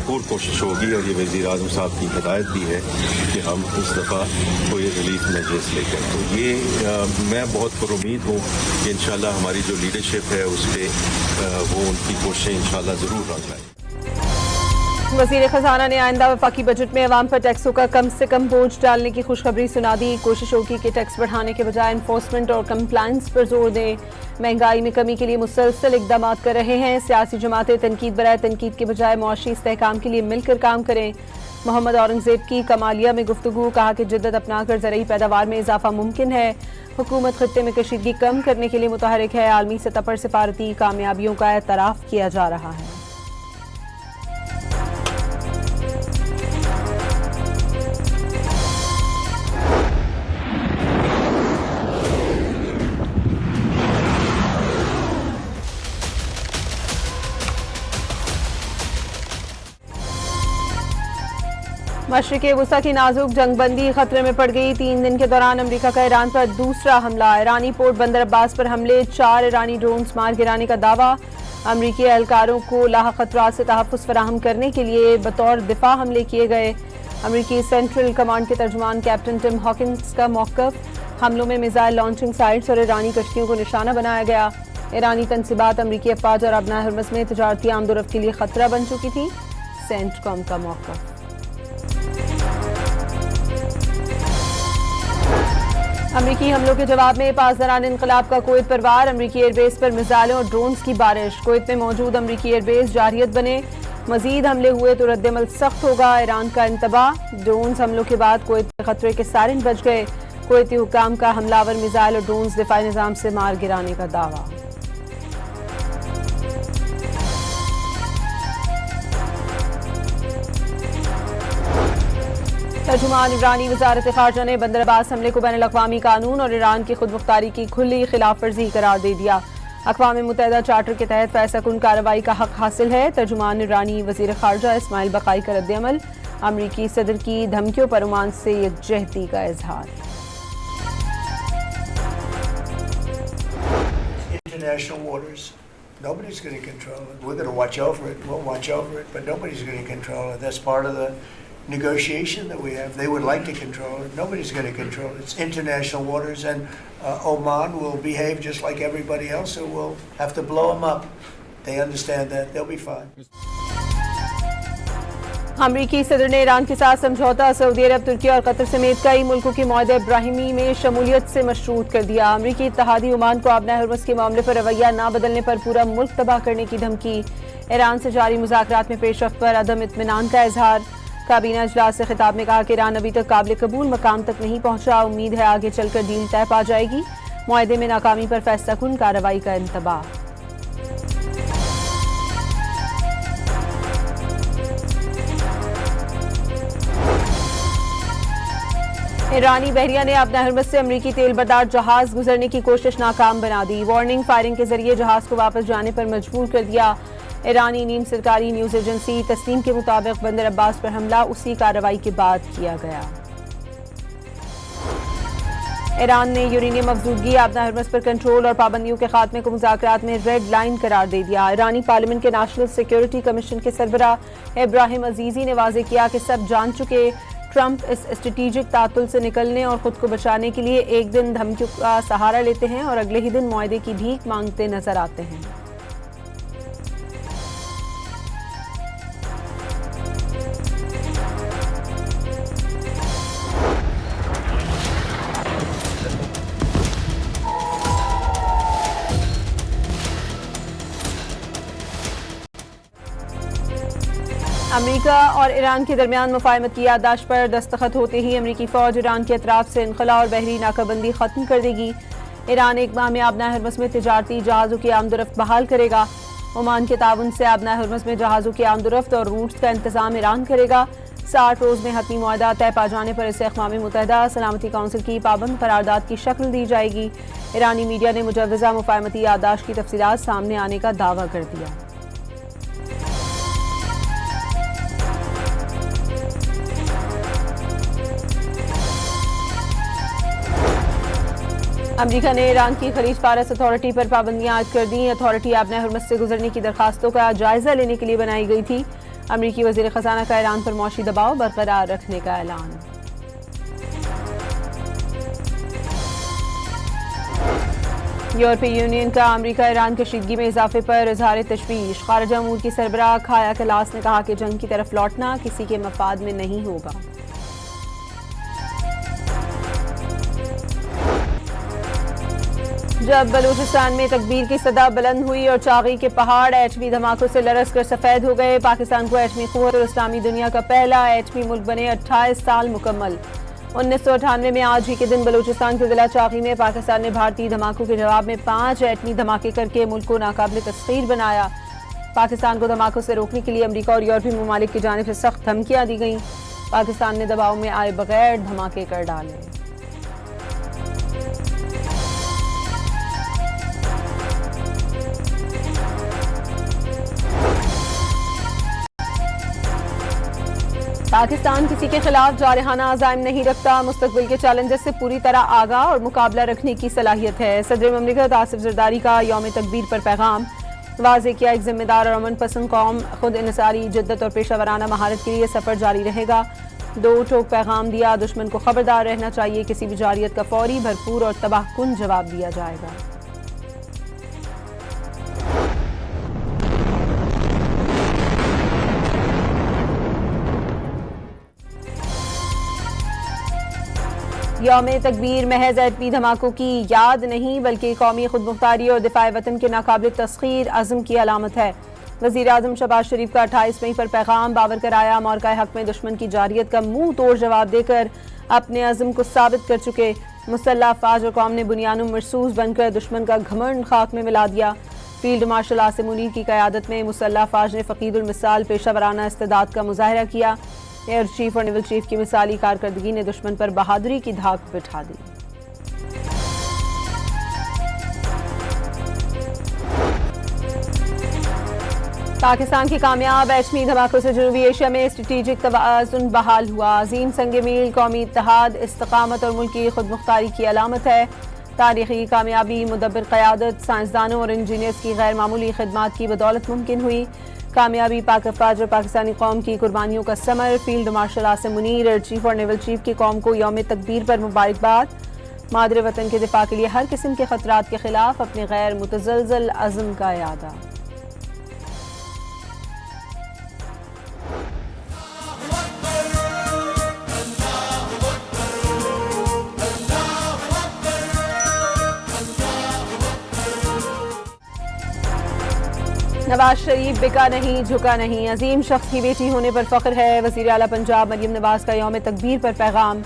भरपूर कोशिश होगी और ये वज़ीर आज़म साहब की हिदायत भी है कि हम इस दफ़ा कोई रिलीफ मेजर्स लेकर, तो ये मैं बहुत पुरुमीद हूँ कि इंशाल्लाह हमारी जो लीडरशिप है उस पर वो उनकी कोशिशें इंशाल्लाह ज़रूर रंग लाएं। वज़ीर ख़ज़ाना ने आइंदा वफ़ाकी बजट में अवाम पर टैक्सों का कम से कम बोझ डालने की खुशखबरी सुना दी। कोशिश होगी कि टैक्स बढ़ाने के बजाय इन्फोर्समेंट और कंप्लायंस पर जोर दें। महंगाई में कमी के लिए मुसलसल इक़दाम कर रहे हैं। सियासी जमातें तनकीद बराए तनकीद के बजाय मुआशी इस्तेहकाम के लिए मिलकर काम करें। मोहम्मद औरंगज़ेब की कमालिया में गुफ्तगू, कहा कि जिद्दत अपनाकर ज़रई पैदावार में इजाफा मुमकिन है। हुकूमत खत्ते में कशीदगी कम करने के लिए मुतहरिक है। आलमी सतह पर सिफारती कामयाबियों का एतराफ़ किया जा रहा है। मशरिक़ वुस्ता की नाजुक जंगबंदी खतरे में पड़ गई। 3 दिन के दौरान अमरीका का ईरान पर दूसरा हमला। ईरानी पोर्ट बंदर अब्बास पर हमले, 4 ईरानी ड्रोन्स मार गिराने का दावा। अमरीकी एहलकारों को लाह खतरात से तहफ़्फ़ुज़ फराहम करने के लिए बतौर दिफा हमले किए गए। अमरीकी सेंट्रल कमांड के तर्जुमान कैप्टन टिम हॉकिंस का मौक़िफ़, हमलों में मिसाइल लॉन्चिंग साइट्स और ईरानी कश्तियों को निशाना बनाया गया। ईरानी तनसीबात अमरीकी अफवाज और अबनाए हरमज़ में तजारती आमदोरफ्त के लिए खतरा बन चुकी थी। सेंटकॉम का मौक़िफ़। अमरीकी हमलों के जवाब में पासदारान इनकलाब का कुवैत पर वार। अमरीकी एयरबेस पर मिसाइलों और ड्रोन्स की बारिश। कुवैत में मौजूद अमरीकी एयरबेस जारियत बने। मजीद हमले हुए तो रद्दमल सख्त होगा। ईरान का इंतबाह। ड्रोन्स हमलों के बाद कुवैत के खतरे के सारिन बच गए। कुवैती हुक्काम का हमलावर मिसाइल और ड्रोन्स दिफाई निज़ाम से मार गिराने का दावा। तर्जुमान ईरानी वज़ारत ख़ारजा ने बंदर अब्बास हमले को बैनुल-अक़वामी कानून और ईरान की खुद मुख्तारी की खुली खिलाफ वर्जी करार दे दिया। अक़वाम मुत्तहिदा चार्टर के तहत फैसला कुन कार्रवाई का हक हासिल है। तर्जुमान ईरानी वज़ीर ख़ारजा इस्माइल बक़ाई का रद्द-ए-अमल। अमरीकी सदर की धमकियों पर ओमान से यकजहती का इजहार। International waters, nobody's going to control it. We're going to watch over it. We'll watch over it, but nobody's going to control it. That's part of the negotiation that we have. They would like to control it. Nobody's going to control it. It's international waters, and Oman will behave just like everybody else, so we'll have to blow them up. They understand that. They'll be fine. अमरीकी सदर ने Iran के साथ समझौता Saudi अरब, तुर्की और Qatar समेत कई मुल्कों की मुआहदा इब्राहिमी में शमूलियत से मशरूत कर दिया। अमरीकी इत्तेहादी ओमान को अबनाए हरमज़ के मामले पर रवैया न बदलने पर पूरा मुल्क तबाह करने की धमकी। ईरान से जारी मुज़ाकरात में पेशरफ्त पर अदम इत्मीनान का इजहार। काबीना इजलास से खिताब में कहा कि ईरान अभी तक काबिल कबूल मकाम तक नहीं पहुंचा। उम्मीद है आगे चलकर डील तय पा जाएगी। मुआहदे में नाकामी पर फैसला कुन कार्रवाई का इंतबाह। ईरानी बहरिया ने अबनाए हरमज़ से अमरीकी तेल बरदार जहाज गुजरने की कोशिश नाकाम बना दी। वार्निंग फायरिंग के जरिए जहाज को वापस जाने पर मजबूर कर दिया। ईरानी नीम सरकारी न्यूज एजेंसी तस्नीम के मुताबिक बंदर अब्बास पर हमला उसी कार्रवाई के बाद किया गया। ईरान ने यूरेनियम अफजूदगी, अबनाए हरमज़ पर कंट्रोल और पाबंदियों के खात्मे को मुज़ाकरात में रेड लाइन करार दे दिया। ईरानी पार्लियामेंट के नेशनल सिक्योरिटी कमीशन के सरबराह इब्राहिम अजीजी ने वाज़ेह किया कि सब जान चुके ट्रंप इस स्ट्रेटेजिक तातुल से निकलने और खुद को बचाने के लिए एक दिन धमकियों का सहारा लेते हैं और अगले ही दिन मुआहदे की भीख मांगते नजर आते हैं। अमेरिका और ईरान के दरमियान मुफाहमत की याददाश्त पर दस्तखत होते ही अमेरिकी फ़ौज ईरान के अतराफ से इनखला और बहरी नाकाबंदी ख़त्म कर देगी। ईरान एक माह में अबनाए हरमज़ में तिजारती जहाज़ों की आमदोरफ्त बहाल करेगा। ओमान के ताउन से अबनाए हरमज़ में जहाज़ों की आमदोरफ्त और रूट्स का इंतज़ाम ईरान करेगा। 60 रोज़ में हतमी मुआहदा तय पा जाने पर इसे अक़वाम मुत्तहिदा सलामती काउंसिल की पाबंद करारदाद की शक्ल दी जाएगी। ईरानी मीडिया ने मुजव्वज़ा मुफाहमती याददाश्त की तफसीलात सामने आने का दावा कर दिया। अमेरिका ने ईरान की खलीज फारस अथॉरिटी पर पाबंदियां आयद कर दी। अथॉरिटी अबनाए हरमज़ से गुजरने की दरखास्तों का जायजा लेने के लिए बनाई गई थी। अमरीकी वज़ीर ख़ज़ाना का ईरान पर मौशी दबाव बरकरार रखने का ऐलान। यूरोपीय यूनियन का अमरीका ईरान कशीदगी में इजाफे पर इजहार तशवीश। खारजा अमूर की सरबराह खाया कलास ने कहा कि जंग की तरफ लौटना किसी के मफाद में नहीं होगा। जब बलूचिस्तान में तकबीर की सदा बुलंद हुई और चागी के पहाड़ एटमी धमाकों से लरस कर सफेद हो गए, पाकिस्तान को एटमी क़ुव्वत और इस्लामी दुनिया का पहला एटमी मुल्क बने 28 साल मुकम्मल। 1998 में आज ही के दिन बलूचिस्तान के जिला चागी में पाकिस्तान ने भारतीय धमाकों के जवाब में 5 एटमी धमाके करके मुल्क को नाकाबिल तस्खीर बनाया। पाकिस्तान को धमाकों से रोकने के लिए अमरीका और यूरोपीय ममालिक की जानिब से सख्त धमकियां दी गईं। पाकिस्तान ने दबाव में आए बगैर धमाके कर डाले। पाकिस्तान किसी के खिलाफ जारहाना अज़ाइम नहीं रखता, मुस्तकबिल के चैलेंजेस से पूरी तरह आगाह और मुकाबला रखने की सलाहियत है। सदर ममलिकत आसिफ जरदारी का यौम तकबीर पर पैगाम वाज़ेह किया। एक जिम्मेदार और अमन पसंद कौम खुद इनसारी जिद्दत और पेशा वराना महारत के लिए सफ़र जारी रहेगा। 2 टोक पैगाम दिया, दुश्मन को खबरदार रहना चाहिए, किसी भी जारियत का फौरी, भरपूर और तबाहकुन जवाब दिया जाएगा। यौम तकबीर महज एटमी धमाकों की याद नहीं बल्कि कौमी खुदमुख्तारी और दिफाए वतन के नाकाबिल तस्खीर अज़म की अलामत है। वज़ीर आज़म शहबाज शरीफ का 28 मई पर पैगाम बावर कराया। मौक़ा हक़ में दुश्मन की जारियत का मुंह तोड़ जवाब देकर अपने अज़म को साबित कर चुके मुसल्लह अफ़वाज और कौम ने बुनियानुम मरसूस बनकर दुश्मन का घमंड खाक में मिला दिया। फील्ड मार्शल आसिम मुनीर की क़यादत में मुसल्लह अफ़वाज ने फ़कीदुल मिसाल पेशा वराना इस्तेदाद का मुज़ाहरा किया। एयर चीफ और नेवल चीफ की मिसाली कारकर्दगी ने दुश्मन पर बहादुरी की धाक बिठा दी। पाकिस्तान की कामयाब एटमी धमाकों से जनूबी एशिया में स्ट्रेटेजिक तवाज़ुन बहाल हुआ। अजीम संग मील कौमी इत्तेहाद, इस्तकामत और मुल्क की खुदमुख्तारी की अलामत है। तारीखी कामयाबी, मुदब्बिर क़यादत, साइंसदानों और इंजीनियर्स की गैर मामूली खिदमात की बदौलत मुमकिन हुई। कामयाबी पाक अफ़वाज और पाकिस्तानी कौम की कुर्बानियों का summer. Field marshal Asim Munir, air chief और नेवल चीफ की कौम को यौम तकबीर पर मुबारकबाद। मादरे वतन के दिफा के लिए हर किस्म के खतरात के खिलाफ अपने गैर मुतज़लज़ल अज़्म का यादा। नवाज शरीफ बिका नहीं झुका नहीं, अजीम शख्स की बेटी होने पर फख्र है। वज़ीर आला पंजाब मरियम नवाज का यौम तकबीर पर पैगाम।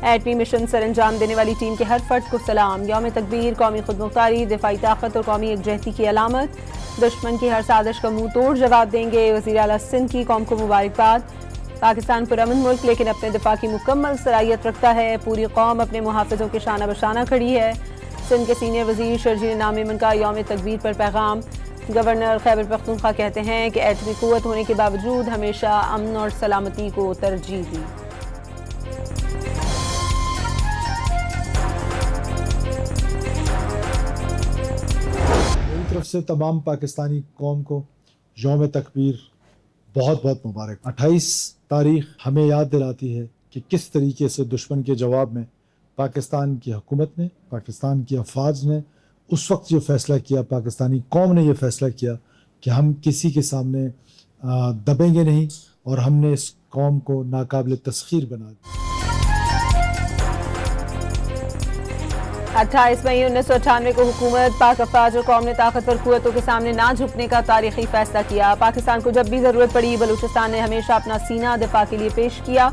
एटमी मिशन सर अंजाम देने वाली टीम के हर फर्द को सलाम। यौम तकबीर कौमी खुदमुख्तारी, दिफाई ताकत और कौमी एकजहती की अलामत। दुश्मन की हर साजिश का मुंह तोड़ जवाब देंगे। वज़ीर आला सिंध की कौम को मुबारकबाद। पाकिस्तान पुरअमन मुल्क लेकिन अपने दिफा की मुकम्मल सलाहियत रखता है। पूरी कौम अपने मुहाफ़िज़ों के शाना बशाना खड़ी है। सिंध के सीनियर वज़ीर शर्जील नामिमन का यौम तकबीर पर पैगाम। गवर्नर खैबर पख्तूनख्वा कहते हैं कि एटमी क़ुव्वत होने के बावजूद हमेशा अमन और सलामती को तरजीह दी। मेरी तरफ से तमाम पाकिस्तानी कौम को यौम तकबीर बहुत बहुत मुबारक। 28 तारीख हमें याद दिलाती है कि किस तरीके से दुश्मन के जवाब में पाकिस्तान की हुकूमत ने, पाकिस्तान की अफवाज ने उस वक्त ये फ़ैसला किया, पाकिस्तानी कौम ने ये फ़ैसला किया कि हम किसी के सामने दबेंगे नहीं और हमने इस कौम को नाकाबिल तस्खीर बना दिया। 28 मई 1998 को हुकूमत, पाक अफवाज और कौम ने ताकतवर कुव्वतों के सामने ना झुकने का तारीखी फैसला किया। पाकिस्तान को जब भी ज़रूरत पड़ी बलूचिस्तान ने हमेशा अपना सीना दिफा के लिए पेश किया।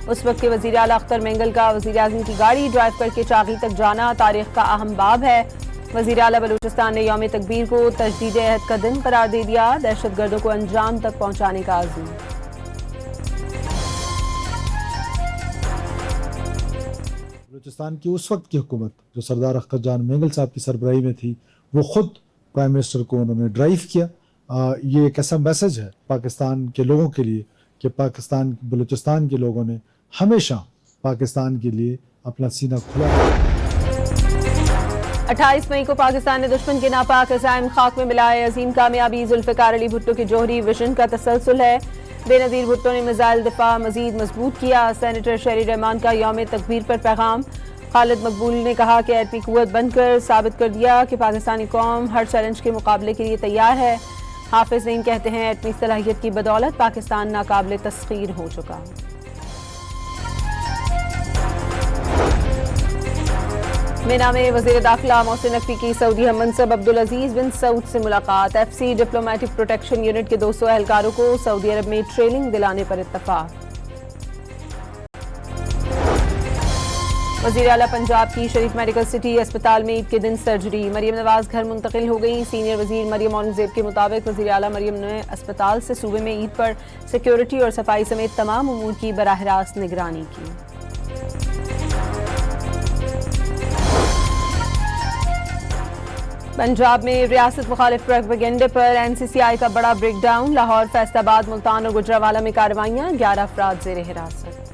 उस वक्त के वज़ीर आला अख्तर मेंगल का वज़ीर आज़म की गाड़ी ड्राइव करके चागी तक जाना तारीख का अहम बाब है। वज़ीर आला बलूचिस्तान ने यौम तकबीर को तजदीद अहद का दिन करार दे दिया। दहशत गर्दों को अंजाम तक पहुँचाने का आज़म। बलूचिस्तान की उस वक्त की हुकूमत जो सरदार अख्तर जान मेंगल साहब की सरबराही में थी, वो ख़ुद प्राइम मिनिस्टर को उन्होंने ड्राइव किया। ये एक ऐसा मैसेज है पाकिस्तान के लोगों के लिए कि पाकिस्तान बलूचिस्तान के लोगों ने हमेशा पाकिस्तान के लिए अपना सीना खुला। 28 मई को पाकिस्तान ने दुश्मन के नापाक अज़ाइम खाक में मिलाए। अजीम कामयाबी जुल्फ़िकार अली भुट्टो के जोहरी विजन का तसलसल है। बेनज़ीर भुट्टो ने मिसाइल दिफा मजीद मजबूत किया। सेनेटर शहरी रहमान का यौम तकबीर पर पैगाम। खालिद मकबूल ने कहा कि एटमी कुव्वत बनकर साबित कर दिया कि पाकिस्तानी कौम हर चैलेंज के मुकाबले के लिए तैयार है। हाफिज नईम कहते हैं एटमी सलाहियत की बदौलत पाकिस्तान नाकाबिले तस्खीर हो चुका। मिना में वज़ीर दाखिला मोहसिन नकवी की सऊदी हम मनसब अब्दुल अजीज बिन सऊद से मुलाकात। एफसी डिप्लोमेटिक प्रोटेक्शन यूनिट के 200 एहलकारों को सऊदी अरब में ट्रेनिंग दिलाने पर इत्तफाक। वज़ीर आला पंजाब की शरीफ मेडिकल सिटी अस्पताल में ईद के दिन सर्जरी। मरियम नवाज घर मुंतकिल हो गई। सीनियर वज़ीर मरियम औरंगजेब के मुताबिक वज़ीर आला मरियम ने अस्पताल से सूबे में ईद पर सिक्योरिटी और सफाई समेत तमाम उमूर की बराह रास्त निगरानी की। पंजाब में रियासत मुखालिफ प्रोपेगेंडे पर एनसीसीआई का बड़ा ब्रेकडाउन। लाहौर, फैसलाबाद, मुल्तान और गुजरावाला में कार्रवाइयां। 11 अफराद जेर हिरासत।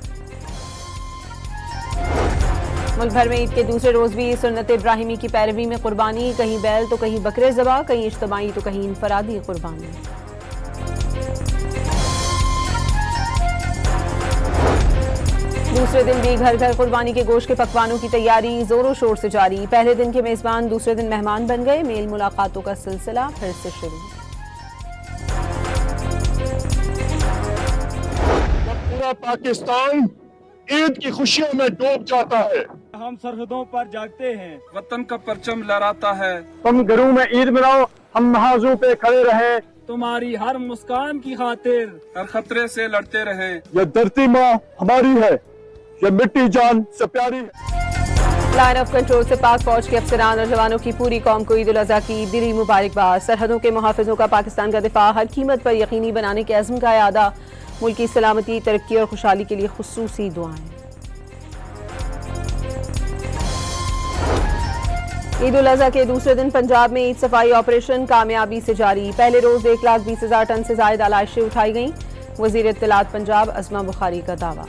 मुल्क भर में ईद के दूसरे रोज भी सुन्नत इब्राहिमी की पैरवी में कुर्बानी। कहीं बैल तो कहीं बकरे ज़बा, कहीं इज्तिमाई तो कहीं इनफरादी कुर्बानी। दूसरे दिन भी घर घर कुर्बानी के गोश्त के पकवानों की तैयारी जोरों शोर से जारी। पहले दिन के मेजबान दूसरे दिन मेहमान बन गए। मेल मुलाकातों का सिलसिला फिर से शुरू। पूरा पाकिस्तान ईद की खुशियों में डूब जाता है। हम सरहदों पर जागते हैं, वतन का परचम लहराता है। तुम घरों में ईद मनाओ, हम महाजों पे खड़े रहे। तुम्हारी हर मुस्कान की खातिर हर खतरे से लड़ते रहे। यह धरती माँ हमारी है, यह मिट्टी जान से प्यारी है। लाइन ऑफ कंट्रोल से पाक फौज के अफसरान और जवानों की पूरी कौम को ईद उल अजहा की दिली मुबारकबाद। सरहदों के मुहाफिजों का पाकिस्तान का दिफा हर कीमत पर यकीनी बनाने के अज़्म का यादा। मुल्क की सलामती, तरक्की और खुशहाली के लिए खुसूसी दुआएं। ईद उल अजहा के दूसरे दिन पंजाब में ईद सफाई ऑपरेशन कामयाबी से जारी। पहले रोज 1,20,000 टन से ज्यादा आलाइशें उठाई गईं। वजीर इत्तलात पंजाब अज़मा बुखारी का दावा।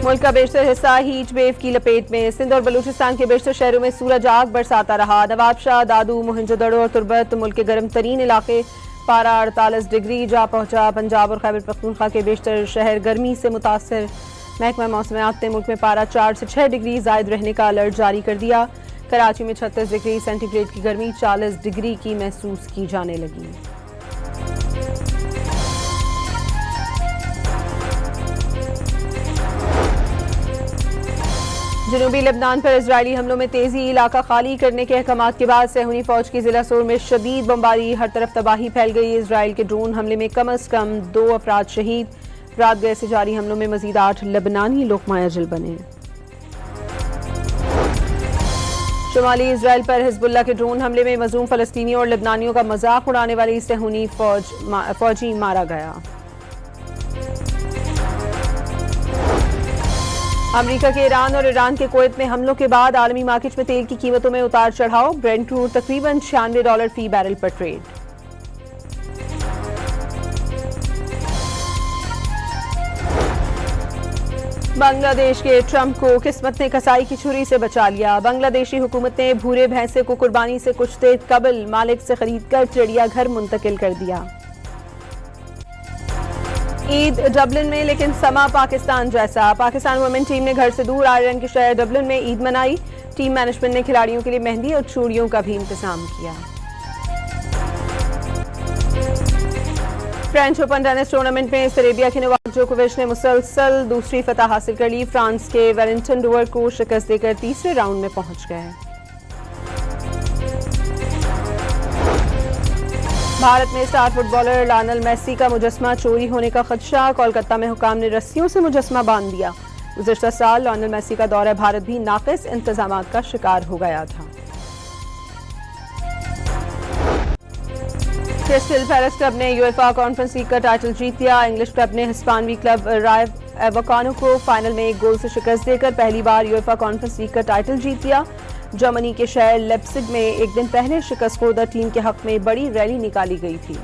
मुल्क का बेशतर हिस्सा हीट वेव की लपेट में। सिंध और बलूचिस्तान के बेशतर शहरों में सूरज आग बरसाता रहा। नवाबशाह, दादू, मोहनजोदड़ो और तुर्बत मुल्क के गर्म तरीन इलाके। पारा 48 डिग्री जा पहुंचा। पंजाब और खैबर पख्तूनख्वा के बेशतर शहर गर्मी से मुतासर। महकमा मौसमियात ने मुल्क में पारा 4 से 6 डिग्री जायद रहने का अलर्ट जारी कर दिया। कराची में 36 डिग्री सेंटीग्रेड की गर्मी 40 डिग्री की महसूस की जाने लगी। जनूबी लेबनान पर इजरायली हमलों में तेजी। इलाका खाली करने के अहकामात के बाद सेहूनी फौज की जिला सोर में शदीद बमबारी। हर तरफ तबाही फैल गई। इजरायल के ड्रोन हमले में कम अज कम 2 अफराद शहीद। रात गए से जारी हमलों में मजीद 8 लेबनानी लोकमाया जल बने। शुमाली इजरायल पर हिजबुल्लाह के ड्रोन हमले में मजलूम फलस्तीनियों और लेबनानियों का मजाक उड़ाने वाली सेहूनी फौजी मारा गया। अमेरिका के ईरान और ईरान के कुवैत में हमलों के बाद आलमी मार्केट में तेल की कीमतों में उतार चढ़ाव। ब्रेंट क्रूड तकरीबन $96 फी बैरल पर ट्रेड। बांग्लादेश के ट्रंप को किस्मत ने कसाई की छुरी से बचा लिया। बांग्लादेशी हुकूमत ने भूरे भैंसे को कुर्बानी से कुछ देर कबल मालिक से खरीदकर चिड़ियाघर मुंतकिल कर दिया। ईद डबलिन में लेकिन समा पाकिस्तान जैसा। पाकिस्तान वुमेन टीम ने घर से दूर आयरलैंड के शहर डबलिन में ईद मनाई। टीम मैनेजमेंट ने खिलाड़ियों के लिए मेहंदी और चूड़ियों का भी इंतजाम किया। फ्रेंच ओपन टेनिस टूर्नामेंट में सेरेबिया के नोवाक जोकोविच ने मुसलसल दूसरी फतह हासिल कर ली। फ्रांस के वेलिंगटन डुअर को शिकस्त देकर तीसरे राउंड में पहुंच गए। भारत में स्टार फुटबॉलर लायनल मेसी का मुजस्मा चोरी होने का खदशा। कोलकाता में हुकाम ने रस्सियों से मुजस्मा बांध दिया। गुज़िश्ता साल लायनल मेसी का दौरा भारत भी नाक़िस इंतजामात का शिकार हो गया था। क्रिस्टल पैलेस क्लब ने यूएफए कॉन्फ्रेंस लीग का टाइटल जीत लिया। इंग्लिश क्लब ने हिस्पानवी क्लब राय वकानो को फाइनल में 1 गोल से शिकस्त देकर पहली बार यूएफए कॉन्फ्रेंस लीग का टाइटल जीत लिया। जर्मनी के शहर लेप्सिग में एक दिन पहले शिकस्त खुर्दा टीम के हक में बड़ी रैली निकाली गई थी।